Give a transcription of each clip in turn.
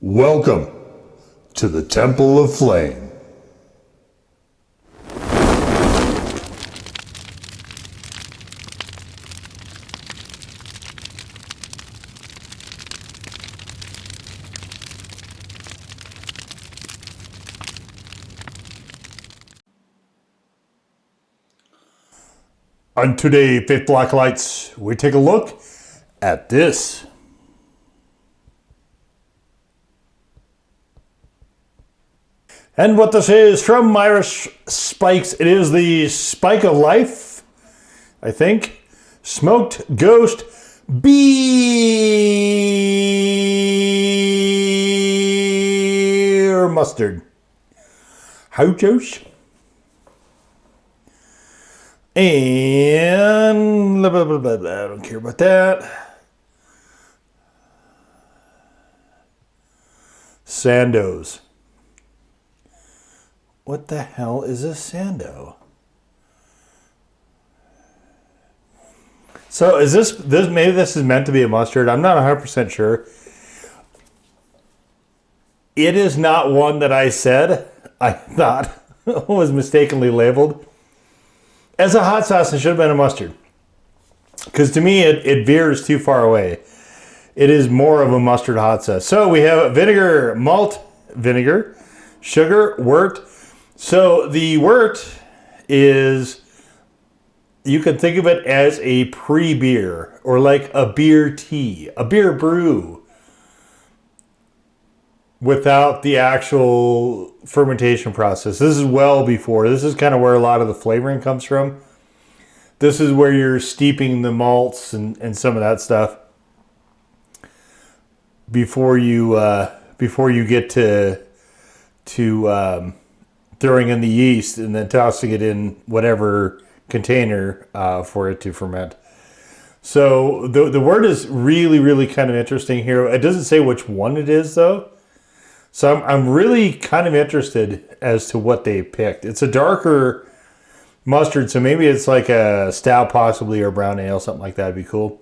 Welcome to the Temple of Flame. On today, Fifth Black Lights, we take a look at this. And what this is from Irish Spikes, it is the Spike of Life, I think. Smoked Ghost Beer Mustard. How Josh? And I don't care about that. Sandos. What the hell is a Sando? So is this maybe this is meant to be a mustard? I'm not 100% sure. It is not one that I said I thought was mistakenly labeled as a hot sauce. It should have been a mustard. Because to me it veers too far away. It is more of a mustard hot sauce. So we have vinegar, malt vinegar, sugar, wort. So the wort is, you can think of it as a pre-beer or like a beer tea, a beer brew without the actual fermentation process. This is well before. This is kind of where a lot of the flavoring comes from. This is where you're steeping the malts and some of that stuff before you get to throwing in the yeast and then tossing it in whatever container for it to ferment. So the word is really kind of interesting here. It doesn't say which one it is though. So I'm really kind of interested as to what they picked. It's a darker mustard, so maybe it's like a stout possibly or brown ale, something like that would be cool.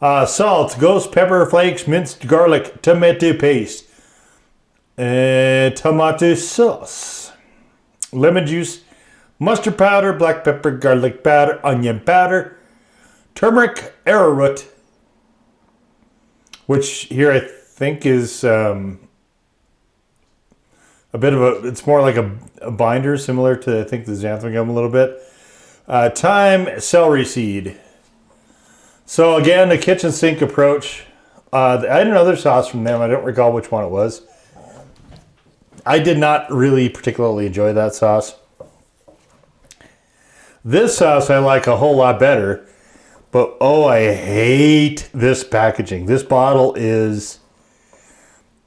Salt, ghost pepper flakes, minced garlic, tomato paste, tomato sauce. Lemon juice, mustard powder, black pepper, garlic powder, onion powder, turmeric, arrowroot, which here I think is a bit of a, it's more like a binder similar to I think the xanthan gum a little bit. Thyme, celery seed. So again, the kitchen sink approach. I had another sauce from them. I don't recall which one it was. I did not really particularly enjoy that sauce. This sauce I like a whole lot better, but oh, I hate this packaging. This bottle is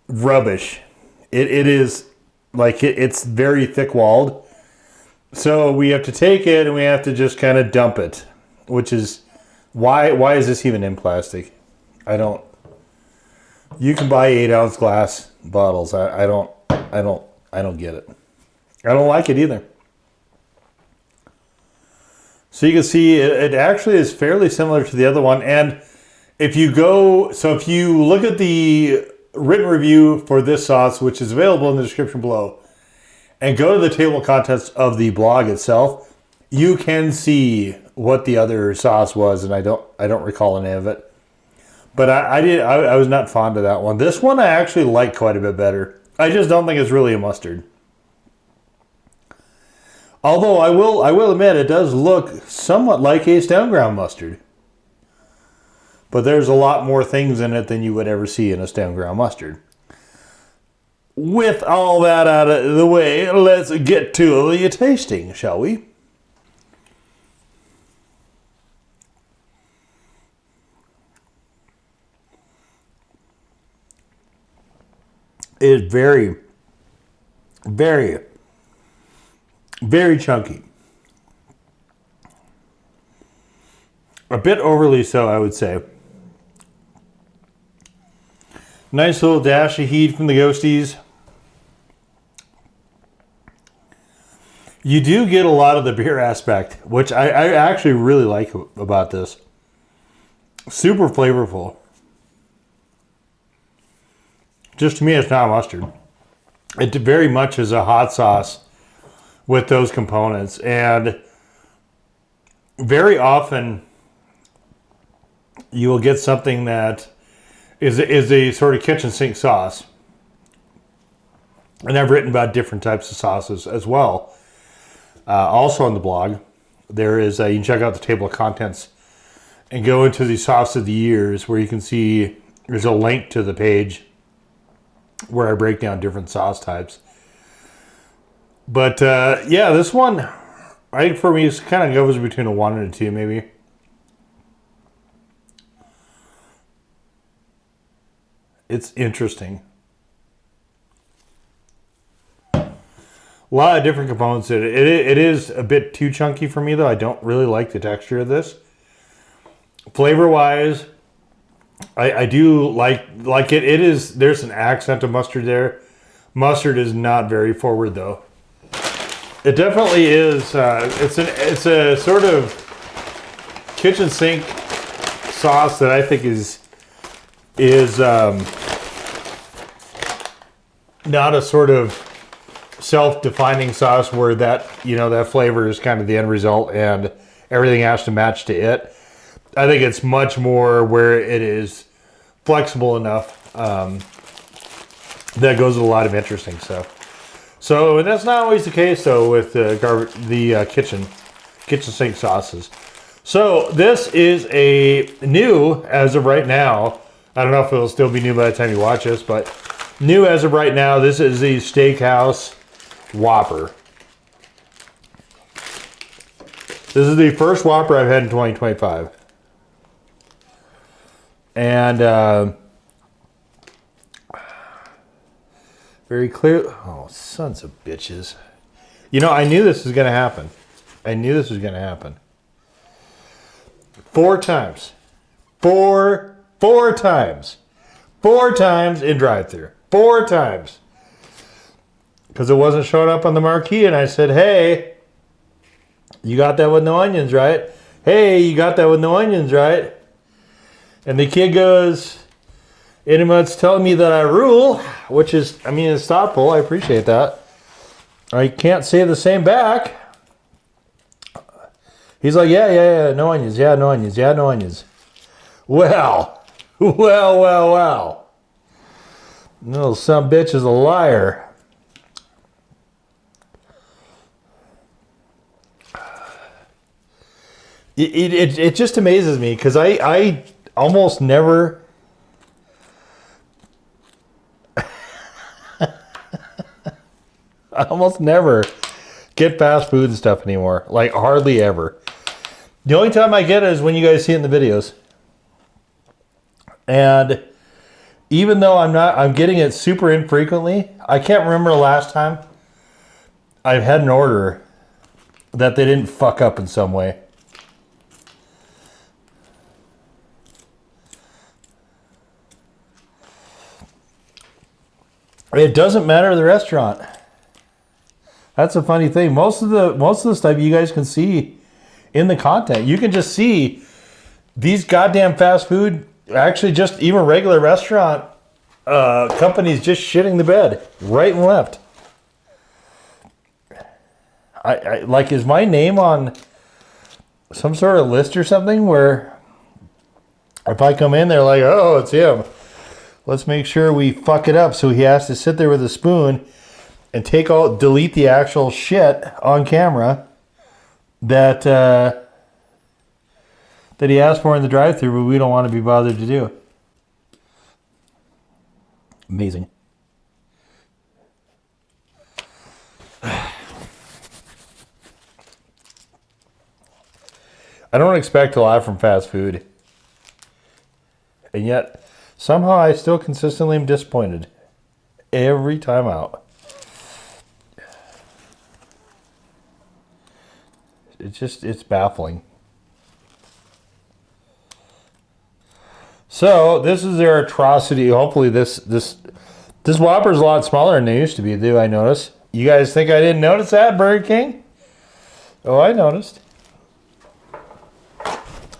rubbish. It is like, it's very thick-walled. So we have to take it and we have to just kind of dump it, which is, why is this even in plastic? I don't, you can buy 8-ounce glass bottles. I don't get it. I don't like it either. So you can see it actually is fairly similar to the other one. And if you look at the written review for this sauce, which is available in the description below, and go to the table of contents of the blog itself, you can see what the other sauce was, and I don't recall any of it. But I was not fond of that one. This one I actually like quite a bit better. I just don't think it's really a mustard. Although I will admit it does look somewhat like a stone ground mustard. But there's a lot more things in it than you would ever see in a stone ground mustard. With all that out of the way, let's get to the tasting, shall we? It is very chunky. A bit overly so, I would say. Nice little dash of heat from the ghosties. You do get a lot of the beer aspect, which I actually really like about this. Super flavorful. just to me, it's not mustard. It very much is a hot sauce with those components. And very often you will get something that is a sort of kitchen sink sauce. And I've written about different types of sauces as well. Also on the blog, there is, you can check out the table of contents and go into the sauce of the years, where you can see there's a link to the page where I break down different sauce types. But yeah, this one, I think for me, it kind of goes between a 1 and a 2 maybe. It's interesting. A lot of different components in it. It is a bit too chunky for me, though. I don't really like the texture of this. Flavor-wise, I do like it. It is, there's an accent of mustard there. Mustard is not very forward, though. It definitely is. It's a sort of kitchen sink sauce that I think is not a sort of self-defining sauce where that, you know, that flavor is kind of the end result and everything has to match to it. I think it's much more where it is flexible enough that goes with a lot of interesting stuff. So, and that's not always the case though with the kitchen sink sauces. So this is a new as of right now. I don't know if it'll still be new by the time you watch this, but new as of right now. This is the Steakhouse Whopper. This is the first Whopper I've had in 2025. And very clear. Oh, sons of bitches. You know, I knew this was going to happen. I knew this was going to happen. 4 times. Four times. 4 times in drive-thru. 4 times. Because it wasn't showing up on the marquee, and I said, hey, you got that with no onions, right? Hey, you got that with no onions, right? And the kid goes, anyone's telling me that I rule, which is, I mean, it's thoughtful. I appreciate that. I can't say the same back. He's like, yeah, no onions, yeah, no onions, yeah, no onions. Well. No, some bitch is a liar. It just amazes me because I almost never get fast food and stuff anymore. Like hardly ever. The only time I get it is when you guys see it in the videos. And even though I'm getting it super infrequently, I can't remember the last time I've had an order that they didn't fuck up in some way. It doesn't matter the restaurant. That's a funny thing. Most of the stuff you guys can see in the content. You can just see these goddamn fast food, actually just even regular restaurant companies just shitting the bed right and left. I like, is my name on some sort of list or something where if I come in, they're like, oh, it's him. Let's make sure we fuck it up so he has to sit there with a spoon and delete the actual shit on camera that he asked for in the drive-thru, but we don't want to be bothered to do. Amazing. I don't expect a lot from fast food. And yet, somehow I still consistently am disappointed. Every time out. It's baffling. So, this is their atrocity. Hopefully this Whopper's a lot smaller than they used to be, do I notice? You guys think I didn't notice that, Burger King? Oh, I noticed.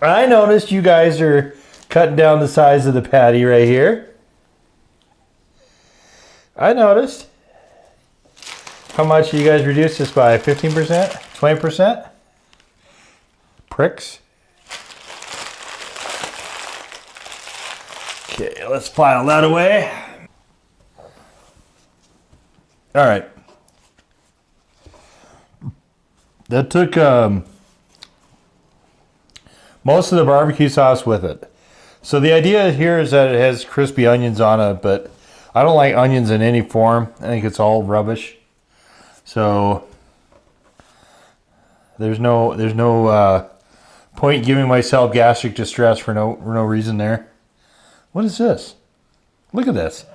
I noticed you guys are cutting down the size of the patty right here. I noticed. How much you guys reduced this by? 15%? 20%? Pricks. Okay, let's file that away. All right. That took most of the barbecue sauce with it. So the idea here is that it has crispy onions on it, but I don't like onions in any form. I think it's all rubbish. So there's no point giving myself gastric distress for no reason there. What is this? Look at this.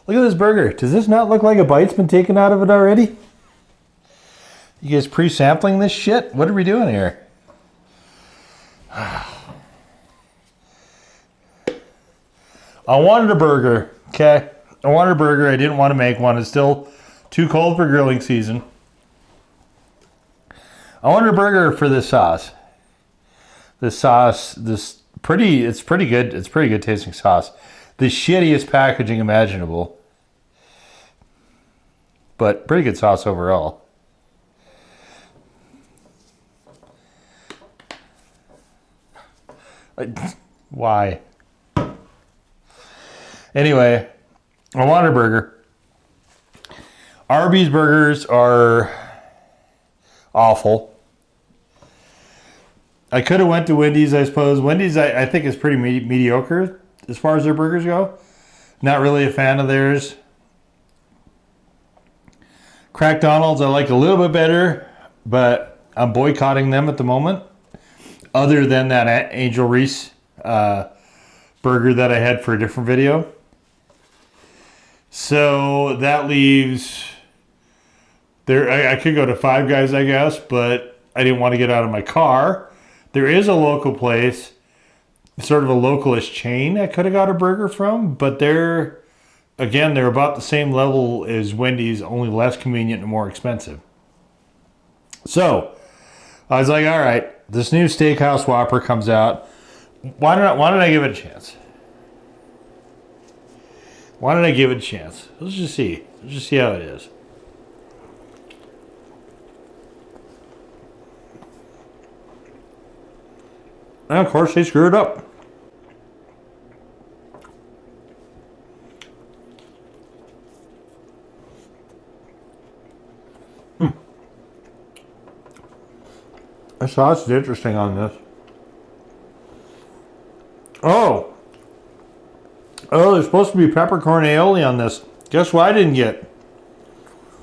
Look at this burger. Does this not look like a bite's been taken out of it already? You guys pre-sampling this shit? What are we doing here? I wanted a burger, okay? I wanted a burger. I didn't want to make one. It's still too cold for grilling season. I wanted a burger for this sauce. This sauce, it's pretty good. It's pretty good tasting sauce. The shittiest packaging imaginable, but pretty good sauce overall. Why? Anyway, I wanted a burger. Arby's burgers are awful. I could have went to Wendy's, I suppose. Wendy's, I think, is pretty mediocre as far as their burgers go. Not really a fan of theirs. Crackdonald's I like a little bit better, but I'm boycotting them at the moment. Other than that Angel Reese burger that I had for a different video. So that leaves... I could go to Five Guys, I guess, but I didn't want to get out of my car. There is a local place, sort of a localist chain I could have got a burger from, but they're about the same level as Wendy's, only less convenient and more expensive. So I was like, all right, this new Steakhouse Whopper comes out. Why don't I give it a chance? Why don't I give it a chance? Let's just see. Let's just see how it is. And of course, they screwed up. The sauce is interesting on this. Oh, there's supposed to be peppercorn aioli on this. Guess what I didn't get?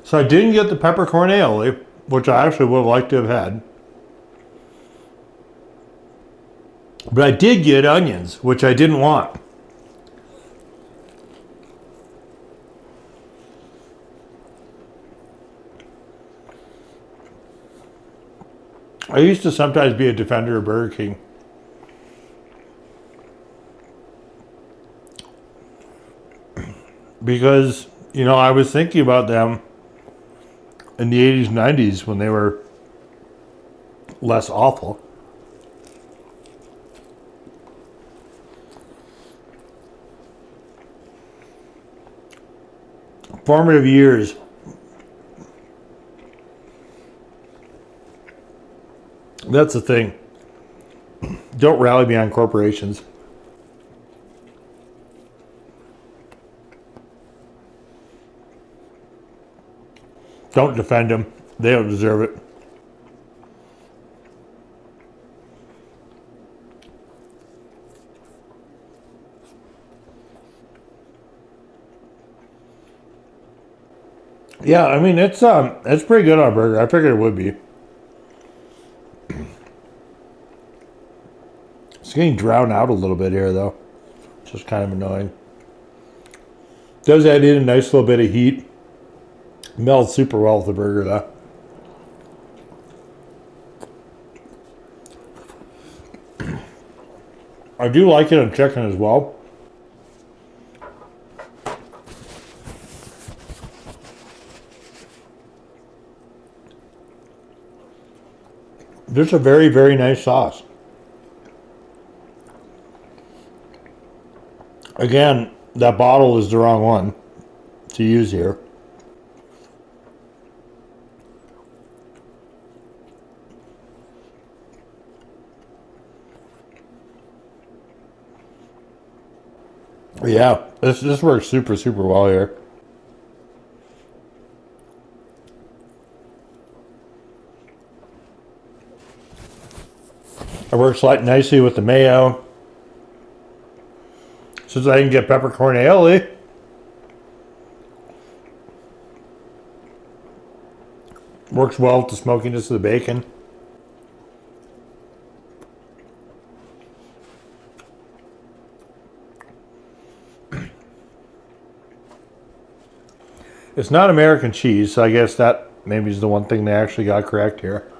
So I didn't get the peppercorn aioli, which I actually would have liked to have had. But I did get onions, which I didn't want. I used to sometimes be a defender of Burger King. Because, I was thinking about them in the 80s, 90s when they were less awful. Formative years. That's the thing. Don't rally behind corporations. Don't defend them. They don't deserve it. Yeah, I mean it's pretty good on a burger. I figured it would be. It's getting drowned out a little bit here though. It's just kind of annoying. Does add in a nice little bit of heat. Melds super well with the burger though. I do like it on chicken as well. This is a very, very nice sauce. Again, that bottle is the wrong one to use here. Yeah, this works super, super well here. It works nicely with the mayo. Since I can get peppercorn aioli. Works well with the smokiness of the bacon. It's not American cheese, so I guess that maybe is the one thing they actually got correct here.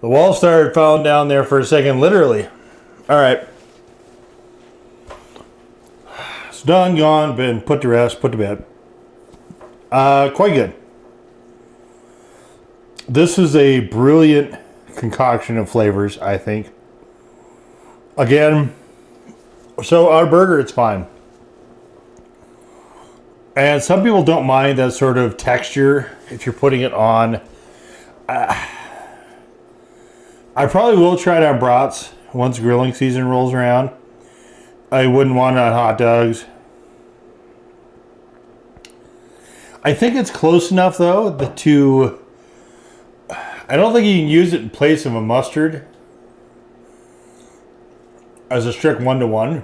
The wall started falling down there for a second, literally. All right. It's done, gone, been put to rest, put to bed. Quite good. This is a brilliant concoction of flavors, I think. Again, so our burger, it's fine. And some people don't mind that sort of texture if you're putting it on. I probably will try it on brats once grilling season rolls around. I wouldn't want it on hot dogs. I think it's close enough though I don't think you can use it in place of a mustard as a strict 1-to-1.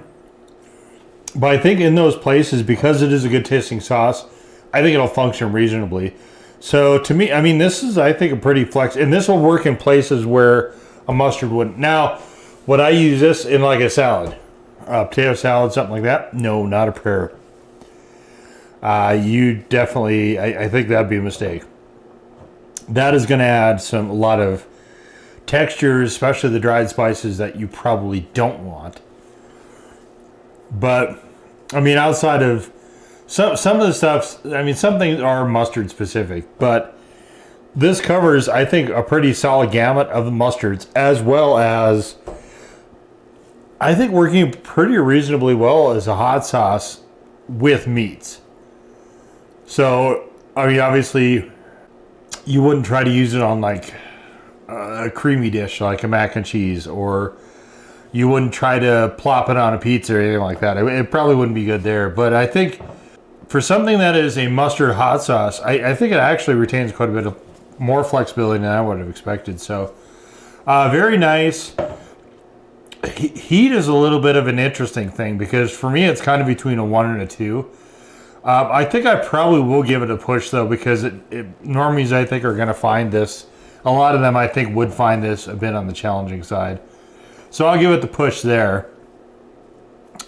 But I think in those places, because it is a good tasting sauce, I think it'll function reasonably. So to me, I mean, this is, I think, a pretty flex, and this will work in places where a mustard wouldn't. Now, would I use this in like a salad? Potato salad, something like that? No, not a prayer. You definitely, I think that'd be a mistake. That is going to add a lot of textures, especially the dried spices that you probably don't want. But, I mean, outside of some of the stuff, I mean, some things are mustard specific, but this covers, I think, a pretty solid gamut of the mustards, as well as, I think, working pretty reasonably well as a hot sauce with meats. So, I mean, obviously, you wouldn't try to use it on like a creamy dish like a mac and cheese, or you wouldn't try to plop it on a pizza or anything like that. It probably wouldn't be good there. But I think for something that is a mustard hot sauce, I think it actually retains quite a bit of more flexibility than I would have expected. So very nice. Heat is a little bit of an interesting thing, because for me it's kind of between a 1 and a 2. I think I probably will give it a push though, because normies, I think, are going to find this. A lot of them, I think, would find this a bit on the challenging side. So I'll give it the push there.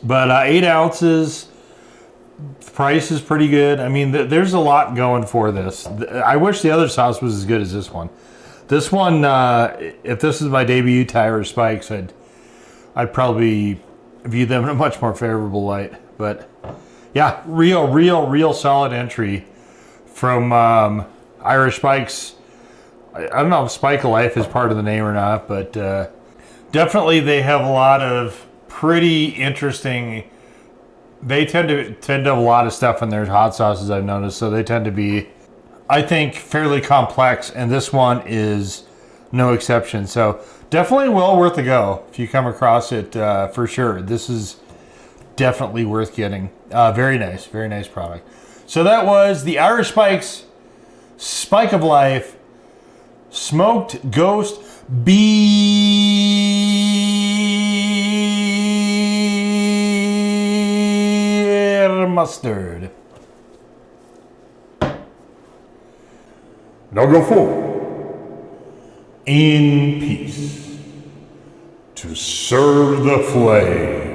But 8 ounces, price is pretty good. I mean, there's a lot going for this. I wish the other sauce was as good as this one. This one, if this is my debut to Irish Spikes, I'd probably view them in a much more favorable light. But yeah, real solid entry from Irish Spikes. I don't know if Spike of Life is part of the name or not, but definitely they have a lot of pretty interesting. They tend to have a lot of stuff in their hot sauces, I've noticed. So they tend to be, I think, fairly complex, and this one is no exception. So definitely well worth a go if you come across it, for sure. This is definitely worth getting. Very nice product. So that was the Irish Spikes Spike of Life Smoked Ghost Beer Mustard. Now go forward in peace to serve the flame.